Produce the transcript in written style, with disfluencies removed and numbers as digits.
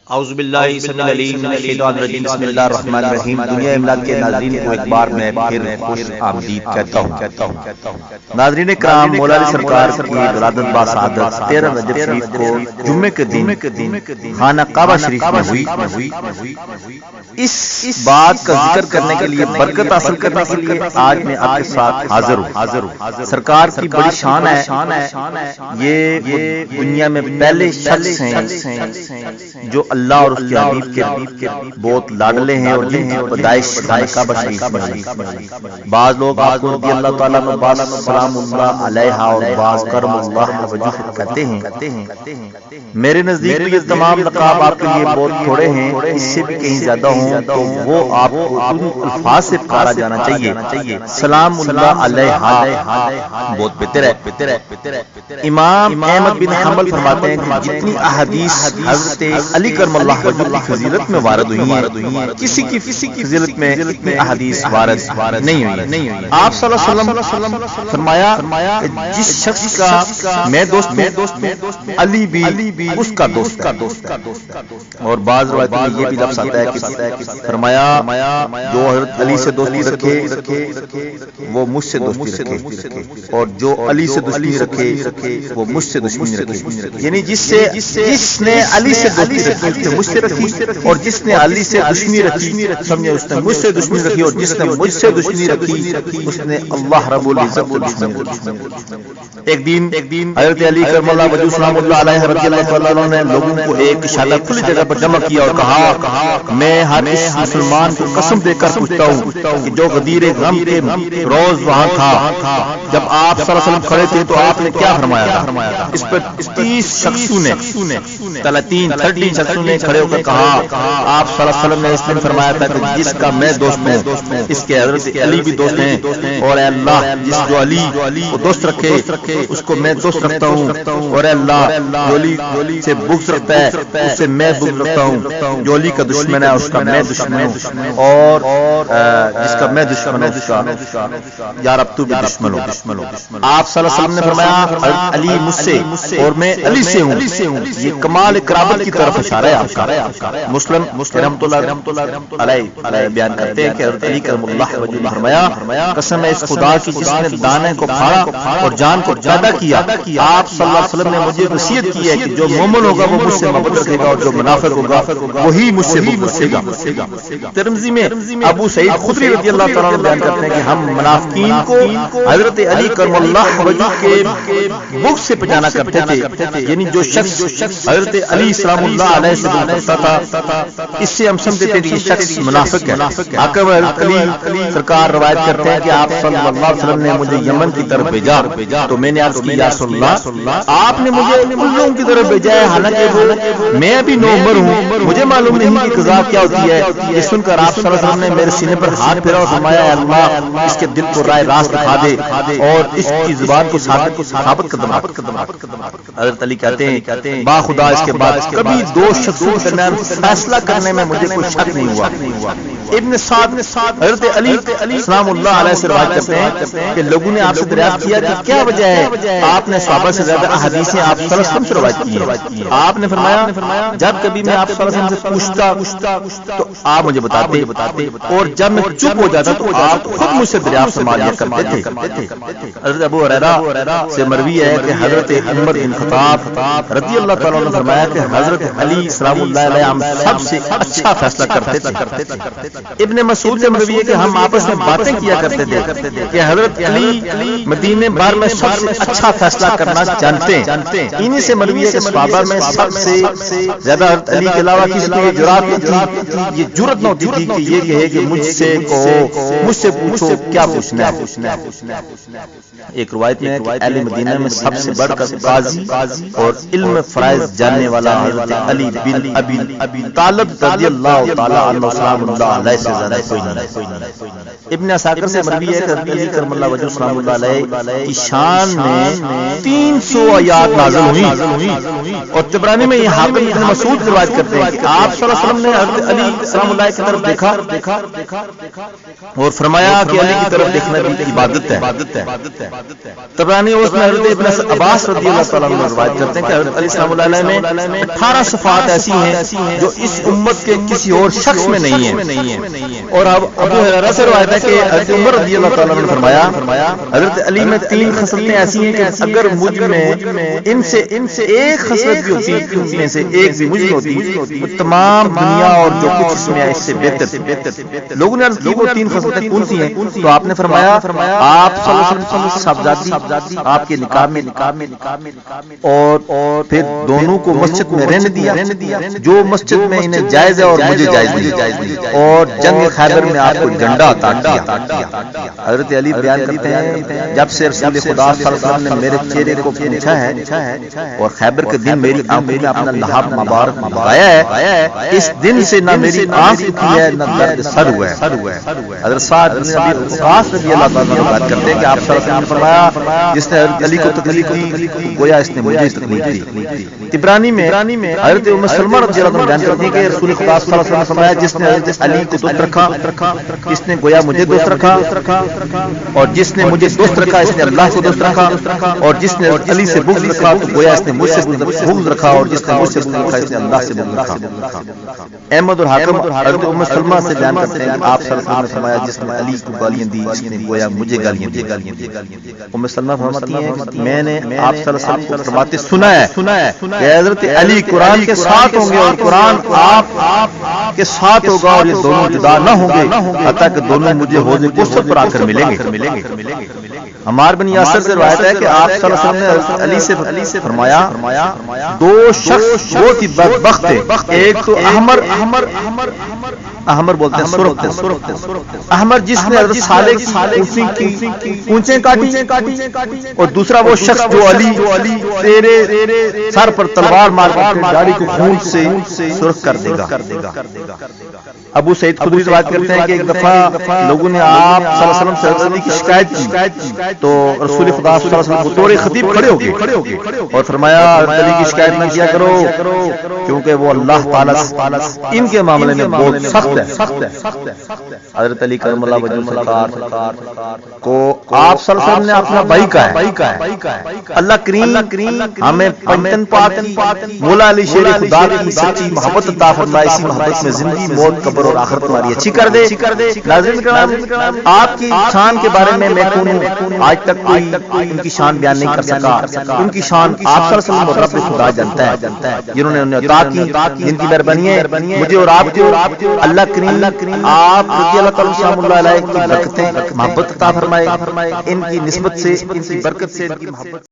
اعوذ باللہ السمیع العلیم من الشیطان الرجیم بسم اللہ الرحمن الرحیم۔ دنیا امداد کے ناظرین کو ایک بار میں پھر خوش آمدید کہتا ہوں۔ ناظرین کرام، مولا علی سرکار کی ولادت باسعادت 13 رجب شریف کو جمعے کے دن خانہ کعبہ شریف میں ہوئی۔ اس بات کا ذکر کرنے کے لیے، برکت حاصل کرنے کے لیے آج میں آپ کے ساتھ حاضر ہوں۔ سرکار کی بڑی شان ہے، یہ دنیا میں پہلے شخص ہیں جو اللہ اور اس کے حبیب کے بہت لاڈلے ہیں اور جن کی پیدائش کعبہ شریف میں ہوئی۔ بعض لوگ آپ کو رضی اللہ تعالیٰ عنہ، بعض سلام اللہ علیہ اور بعض کرم اللہ وجہ کہتے ہیں۔ میرے نزدیک یہ تمام لقاب آپ کے لیے بہت تھوڑے ہیں، اس سے بھی کہیں زیادہ ہوں تو وہ آپ کو ان الفاظ سے پکارا جانا چاہیے۔ سلام اللہ علیہ بہت بہتر ہے۔ امام احمد بن حنبل فرماتے ہیں کہ جتنی احادیث حضرت علی کرم اللہ وجہ کی فضیلت میں وارد ہوئی ہیں، کسی کی فضیلت میں اتنی احادیث وارد نہیں ہوئی۔ آپ صلی اللہ علیہ وسلم فرمایا جس شخص کا میں دوست ہوں، علی بھی اس کا دوست ہے۔ اور بعض روایتوں میں یہ بھی لفظ آتا ہے کہ فرمایا جو حضرت علی سے دوستی رکھے وہ مجھ سے دوستی رکھے، اور جو علی سے دشمنی رکھے وہ مجھ سے دشمنی رکھے۔ یعنی جس نے علی سے دوستی رکھی اس نے مجھ سے رکھی، اور جس نے علی سے دشمنی رکھی سمجھے اس نے مجھ سے دشمنی رکھی، اور جس نے مجھ سے دشمنی رکھی اس نے اللہ رب العزت کو دشمنی رکھی۔ ایک دن حضرت علی کرم اللہ وجہ سلام اللہ علیہ رضی اللہ تعالیٰ عنہ نے لوگوں کو ایک انشاءاللہ کھلی جگہ پر جمع کیا اور کہا میں ہر اس مسلمان کو قسم دے کر پوچھتا ہوں کہ جو غدیر غم کے روز وہاں تھا، جب آپ صلی اللہ علیہ وسلم کھڑے تھے تو آپ نے کیا فرمایا تھا؟ اس پر 30 شخصوں نے 13 شخصوں نے کھڑے ہو کر کہا آپ صلی اللہ علیہ وسلم نے اس دن فرمایا تھا کہ جس کا میں دوست ہوں اس کے حضرت علی بھی دوست ہیں، اور اے اللہ جس جو علی کو دوست رکھے اس کو میں دوست رکھتا ہوں، اور اے اللہ جو علی سے بغض رکھتا ہے اس سے میں بغض رکھتا ہوں، جو علی کا دشمن ہے اس کا میں دشمن ہوں، اور جس کا میں دشمن ہوں اس کا یا رب تو بھی دشمن ہو۔ آپ صلی اللہ علیہ وسلم نے فرمایا علی مجھ سے اور میں علی سے ہوں۔ یہ کمال قرابت کی طرف اشارہ ہے آپ کا۔ مسلم رحمۃ اللہ علیہ بیان کرتے ہیں کہ حضرت علی کرم اللہ وجہ نے فرمایا قسم ہے اس خدا کی جس نے دانے کو پھاڑا اور جان کو پیدا کیا، آپ صلی اللہ علیہ وسلم نے مجھے وصیت کی ہے کہ جو مومن ہوگا وہ مجھ سے محبت رکھے گا، اور جو منافق ہوگا وہی مجھ سے بغض رکھے گا۔ ترمذی میں ابو سعید خدری رضی اللہ تعالیٰ عنہ بیان کرتے ہیں کہ ہم منافقین کو حضرت علی کرم اللہ وجہ کے بغض سے بچانا کرتے تھے، یعنی جو شخص حضرت علی سلام اللہ علیہ سے بغض کرتا تھا اس سے ہم سمجھتے تھے کہ یہ شخص منافق ہے۔ حضرت علی سرکار روایت کرتے ہیں کہ آپ صلی اللہ علیہ وسلم نے مجھے یمن کی طرف بھیجا تو میں نے عرض کی یا رسول اللہ آپ نے مجھے ان لوگوں کی طرف بھیجا ہے، حالانکہ میں ابھی نوعمر ہوں، مجھے معلوم نہیں کہ قضا کیا ہوتی ہے۔ یہ سن کر آپ صلی اللہ علیہ وسلم نے میرے سینے پر ہاتھ پھیرا اور فرمایا اللہ اس کے دل کو رائے راست دکھا دے اور اس کی زبان کو ثابت قدم۔ حضرت علی کہتے ہیں با خدا اس کے بعد کبھی دو شخصوں کے درمیان فیصلہ کرنے میں مجھے کوئی شک نہیں ہوا۔ ابن سعد حضرت علی سلام اللہ علیہ سے روایت کرتے ہیں کہ لوگوں نے آپ سے دریافت کیا کہ کیا وجہ ہے آپ نے صحابہ سے زیادہ احادیثیں آپ صلی اللہ علیہ وسلم سے روایت کی ہیں؟ آپ نے فرمایا جب کبھی میں آپ صلی اللہ علیہ وسلم سے پوچھتا تو آپ مجھے بتاتے، اور جب میں چپ ہو جاتا تو آپ خود مجھ سے دریافت فرما لیا کرتے تھے۔ حضرت ابو ہریرہ سے مروی ہے کہ حضرت عمر بن خطاب رضی اللہ تعالیٰ عنہ نے فرمایا کہ حضرت علی سلام اللہ علیہ ہم سب سے اچھا فیصلہ کرتے تھے۔ ابن مسعود سے مروی ہے کہ ہم آپس میں باتیں کیا کرتے تھے کہ حضرت علی مدینے بھر میں سب سے اچھا فیصلہ کرنا جانتے ہیں۔ انہی سے مروی ہے کہ صحابہ میں سب سے زیادہ حضرت علی کے علاوہ کسی کو یہ جرأت نہ ہوتی تھی کہ یہ کہے کہ مجھ سے کہو، مجھ سے پوچھو کیا پوچھنا ہے۔ ایک روایت میں ہے کہ اہل مدینہ میں سب سے بڑھ کر قاضی اور علم فرائض جاننے والا حضرت علی بن ابی طالب رضی اللہ تعالی عنہ سلام اللہ علیہ سے زیادہ کوئی نہیں۔ ابن عساکر سے مروی ہے کہ حضرت علی کرم اللہ وجہ سلام اللہ علیہ کی شان میں 300 آیات نازل ہوئی، اور طبرانی میں یہ حاکم ابن مسعود روایت کرتے ہیں کہ آپ صلی اللہ علیہ وسلم نے حضرت علی سلام اللہ کی طرف دیکھا اور فرمایا کہ علی کی طرف دیکھنا بھی عبادت ہے۔ طبرانی اس میں حضرت ابن عباس رضی اللہ تعالیٰ عنہ روایت کرتے ہیں کہ حضرت علی سلام اللہ علیہ میں 18 صفات ایسی ہیں جو اس امت کے کسی اور شخص میں نہیں ہیں۔ اور اب ابو ہریرہ سے روایت ہے کہ حضرت عمر رضی اللہ تعالیٰ عنہ نے فرمایا حضرت علی میں 3 خصلتیں ایسی ہیں کہ اگر مجھ میں ان سے ایک خصلت بھی ہوتی، ان میں سے ایک بھی مجھ میں ہوتی تو تمام دنیا اور جو کچھ اس میں ہے اس سے بہتر۔ لوگوں نے عرض کی وہ 3 خصلتیں کون سی ہیں؟ تو آپ نے فرمایا آپ صلی اللہ علیہ وسلم کی صاحبزادی آپ کے نکاح میں، اور پھر دونوں کو مسجد میں رہنے دیا جو مسجد میں انہیں جائز ہے اور مجھے جائز نہیں، اور جنگ خیبر میں آپ کو جھنڈا عطا کیا۔ حضرت علی بیان کرتے ہیں جب سے رسول خدا صلی اللہ علیہ وسلم نے میرے چہرے کو پوچھا ہے اور خیبر کے دن میری آنکھوں میں اپنا لحاف مبارک لگایا ہے، اس دن سے نہ میری آنکھ دکھی ہے نہ درد سر ہوا ہے۔ حضرت سعد بن ابی وقاص رضی اللہ تعالیٰ عنہ بات کرتے ہیں کہ آپ صلی اللہ علیہ وسلم نے فرمایا جس نے حضرت علی کو تکلیف دی گویا اس نے مجھے تکلیف دی۔ طبرانی میں حضرت ام سلمہ رضی اللہ عنہ بیان کرتی ہیں کہ رسول خدا صلی اللہ علیہ وسلم نے فرمایا جس نے حضرت علی کو دوست رکھا اس نے گویا مجھے دوست رکھا، اور جس نے مجھے دوست رکھا اس نے اللہ کو دوست رکھا، اور جس نے علی سے بغض رکھا تو گویا اس نے مجھ سے بغض رکھا، اور جس نے مجھ سے بغض رکھا اس نے اللہ سے بغض رکھا۔ احمد اور حاکم حضرت ام سلمہ سے بیان کرتے ہیں کہ آپ صلی اللہ علیہ وسلم نے فرمایا جس نے علی کو گالیاں دی اس نے گویا مجھے گالیاں دی۔ ام سلمہ فرماتی ہیں میں نے آپ صلی اللہ علیہ وسلم کو فرماتے سنا ہے کہ حضرت علی قرآن کے ساتھ ہوں گے اور قرآن آپ کے ساتھ ہوگا، اور یہ دونوں جدا نہ ہوں گے حتیٰ کہ دونوں مجھے حوض کوثر پر آ کر ملیں گے۔ عمار بن یاسر سے روایت ہے کہ آپ صلی اللہ علیہ وسلم نے حضرت علی سے فرمایا 2 شخص بہت ہی بدبخت تھے، ایک تو احمر بولتے ہیں سرخ احمر جس نے حضرت صالح کی پونچیں کاٹی، اور دوسرا وہ شخص جو علی تیرے سر پر تلوار مار کر داڑھی کو خون سے سرخ کر دے گا۔ ابو سعید خدری روایت کرتے ہیں کہ ایک دفعہ لوگوں نے آپ صلی اللہ علیہ وسلم سے حضرت علی کی شکایت کی تو رسول خدا صلی اللہ علیہ وسلم بطور خطیب کھڑے ہو گئے اور فرمایا حضرت علی کی شکایت نہ کیا کرو کیونکہ وہ اللہ تعالیٰ ان کے معاملے میں بہت سخت ہے۔ حضرت علی کرم اللہ وجہ سرکار کو آپ صلی اللہ علیہ وسلم نے اپنا بھائی کہا ہے۔ اللہ کریم ہمیں پنجتن پاک مولا علی شیر خدا کی سچی محبت عطا فرمائے، اسی محبت میں زندگی موت قبر اور آخرت ہماری اچھی کر دے۔ ناظرین کرام آپ کی شان کے بارے میں آج تک کوئی ان کی شان بیان نہیں کر سکا، ان کی شان آپ صلی اللہ علیہ وسلم اور رب خدا جانتا ہے جنہوں نے انہیں عطا کی، جن کی مہربانی ہے مجھے اور آپ کو اللہ کریم آپ رضی اللہ تعالیٰ شام اللہ علیہ کی برکتیں محبت عطا فرمائے، ان کی نسبت سے ان کی برکت سے ان کی محبت